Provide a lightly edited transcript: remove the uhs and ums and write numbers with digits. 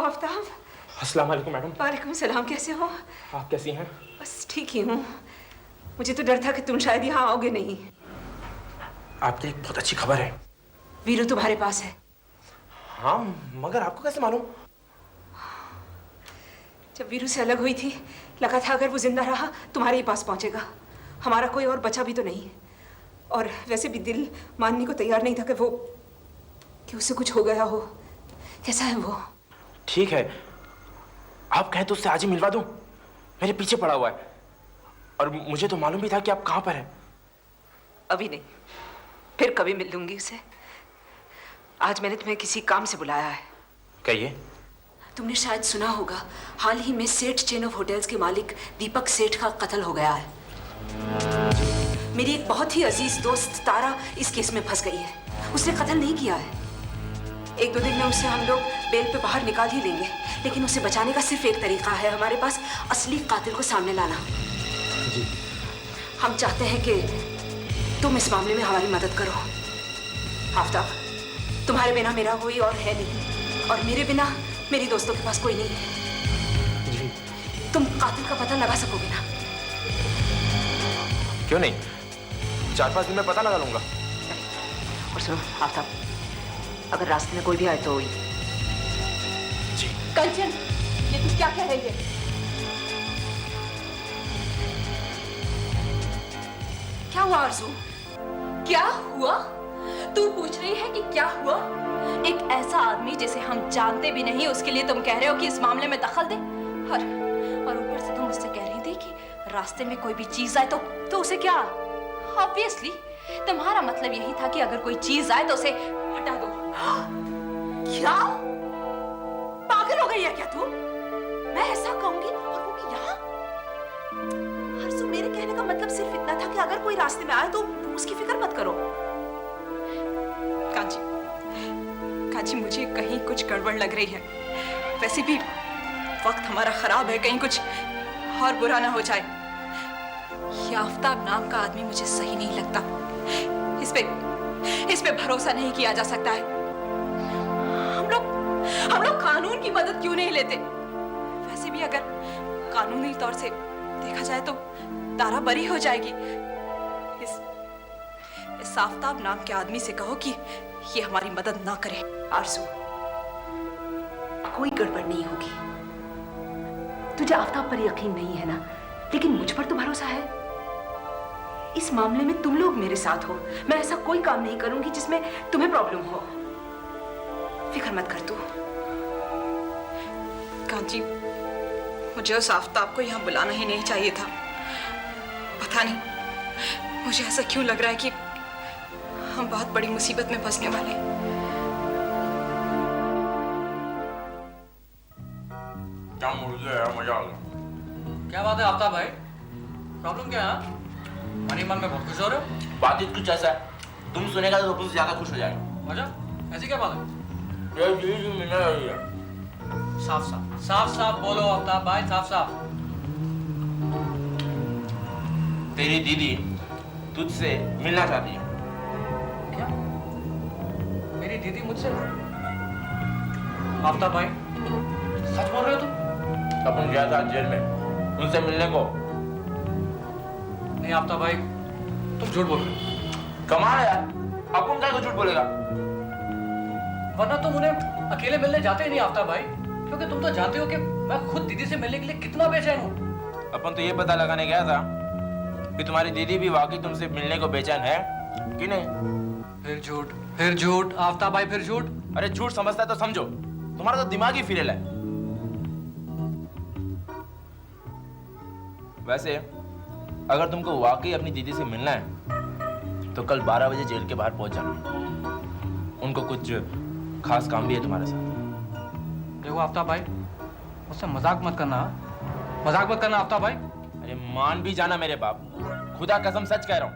आफ्ताब। अस्सलाम वालेकुम मैडम। वालेकुम सलाम, कैसे हो? आप कैसी हैं? बस ठीक ही हूँ। मुझे तो डर था कि तुम शायद यहाँ आओगे नहीं। आपके लिए एक बहुत अच्छी खबर है। वीरू तुम्हारे पास है? हाँ, मगर आपको कैसे मालूम? जब वीरू से अलग हुई थी लगा था अगर वो जिंदा रहा तुम्हारे ही पास पहुंचेगा। हमारा कोई और बचा भी तो नहीं। और वैसे भी दिल मानने को तैयार नहीं था कि उससे कुछ हो गया हो। कैसा है वो? ठीक है, आप कहें तो उससे आज ही मिलवा दूं। मेरे पीछे पड़ा हुआ है और मुझे तो मालूम भी था कि आप कहां पर हैं। अभी नहीं, फिर कभी मिल लूंगी उसे। आज मैंने तुम्हें किसी काम से बुलाया है। कहिए। तुमने शायद सुना होगा, हाल ही में सेठ चेन ऑफ होटल्स के मालिक दीपक सेठ का कत्ल हो गया है। मेरी एक बहुत ही अजीज दोस्त तारा इस केस में फंस गई है। उसने कत्ल नहीं किया है। एक दो दिन में उसे हम लोग बेल पे बाहर निकाल ही लेंगे, लेकिन उसे बचाने का सिर्फ एक तरीका है, हमारे पास असली कातिल को सामने लाना। जी। हम चाहते हैं कि तुम इस मामले में हमारी मदद करो। आफ्ताब, तुम्हारे बिना मेरा कोई और है नहीं, और मेरे बिना मेरी दोस्तों के पास कोई नहीं है। जी। तुम कातिल का पता लगा सकोगे ना? क्यों नहीं, 4-5 दिन में पता लगा लूंगा। और सुनो आफ्ताब, अगर रास्ते में कोई भी आए तो जी। कंचन, ये तू क्या कह रही है? क्या हुआ आरज़ू? क्या हुआ? तू पूछ रही है कि क्या हुआ? एक ऐसा आदमी जिसे हम जानते भी नहीं, उसके लिए तुम कह रहे हो कि इस मामले में दखल दे। और ऊपर से तुम मुझसे कह रही थी कि रास्ते में कोई भी चीज आए तो उसे क्या? ऑब्वियसली तुम्हारा मतलब यही था कि अगर कोई चीज आए तो उसे हटा दो। क्या पागल हो गई है क्या तू? मैं ऐसा कहूंगी और वो भी यहाँ? हर्षू, मेरे कहने का मतलब सिर्फ इतना था कि अगर कोई रास्ते में आए तो तुम उसकी फिक्र मत करो। काजी, मुझे कहीं कुछ गड़बड़ लग रही है। वैसे भी वक्त हमारा खराब है, कहीं कुछ और बुरा ना हो जाए। ये आफ्ताब नाम का आदमी मुझे सही नहीं लगता। इस पे भरोसा नहीं किया जा सकता है। हम लोग कानून की मदद क्यों नहीं लेते? वैसे भी अगर कानूनी तौर से देखा जाए तो तारा बरी हो जाएगी। इस आफ्ताब नाम के आदमी से कहो कि ये हमारी मदद ना करे। आरज़ू, कोई गड़बड़ नहीं होगी। तुझे आफ्ताब पर यकीन नहीं है ना, लेकिन मुझ पर तो भरोसा है। इस मामले में तुम लोग मेरे साथ हो। मैं ऐसा कोई काम नहीं करूंगी जिसमें तुम्हें प्रॉब्लम हो। फिक्र मत कर तू। कांची, मुझे उस आफ्ताब को यहाँ बुलाना ही नहीं चाहिए था। पता नहीं मुझे ऐसा क्यों लग रहा है कि हम बहुत बड़ी मुसीबत में फंसने वाले हैं। क्या मुर्गे है, मजा आ गया। क्या बात है आफ्ताब भाई? प्रॉब्लम क्या है? मन ही मन में बहुत खुश हो रहे हो? बात कुछ ऐसा है, तुम सुनेगा तो तुमसे ज्यादा खुश हो जाएगा। अच्छा, ऐसी क्या बात है? ये जी मिलने रही है। साफ साफ बोलो आफ्ताब भाई, साफ साफ। तेरी दीदी तुझसे मिलना चाहती है। क्या? मेरी दीदी मुझसे? आफ्ताब भाई, सच बोल रहे हो तुम? अपन गया था जेल में उनसे मिलने को। नहीं आफ्ताब भाई, तुम झूठ बोल रहे हो। कमाल है यार, अपन क्या झूठ बोलेगा? वरना तुम उन्हें अकेले मिलने जाते ही नहीं आफ्ताब भाई, क्योंकि तुम तो जानते हो कि मैं खुद दीदी से मिलने के लिए कितना बेचैन हूँ। अपन तो ये पता लगाने गया था कि तुम्हारी दीदी भी वाकई तुमसे मिलने को बेचैन है कि नहीं। फिर झूठ आफ्ताब भाई, फिर झूठ। अरे झूठ समझता है तो समझो, तुम्हारा तो दिमाग ही फिरेल है। वैसे अगर तुमको वाकई अपनी दीदी से मिलना है तो कल 12 बजे जेल के बाहर पहुंच जाना। उनको कुछ खास काम भी है तुम्हारे साथ। देखो आफ्ताब भाई, मुझसे मजाक मत करना। मजाक मत करना आफ्ताब भाई। अरे मान भी जाना मेरे बाप, खुदा कसम सच कह रहा हूं।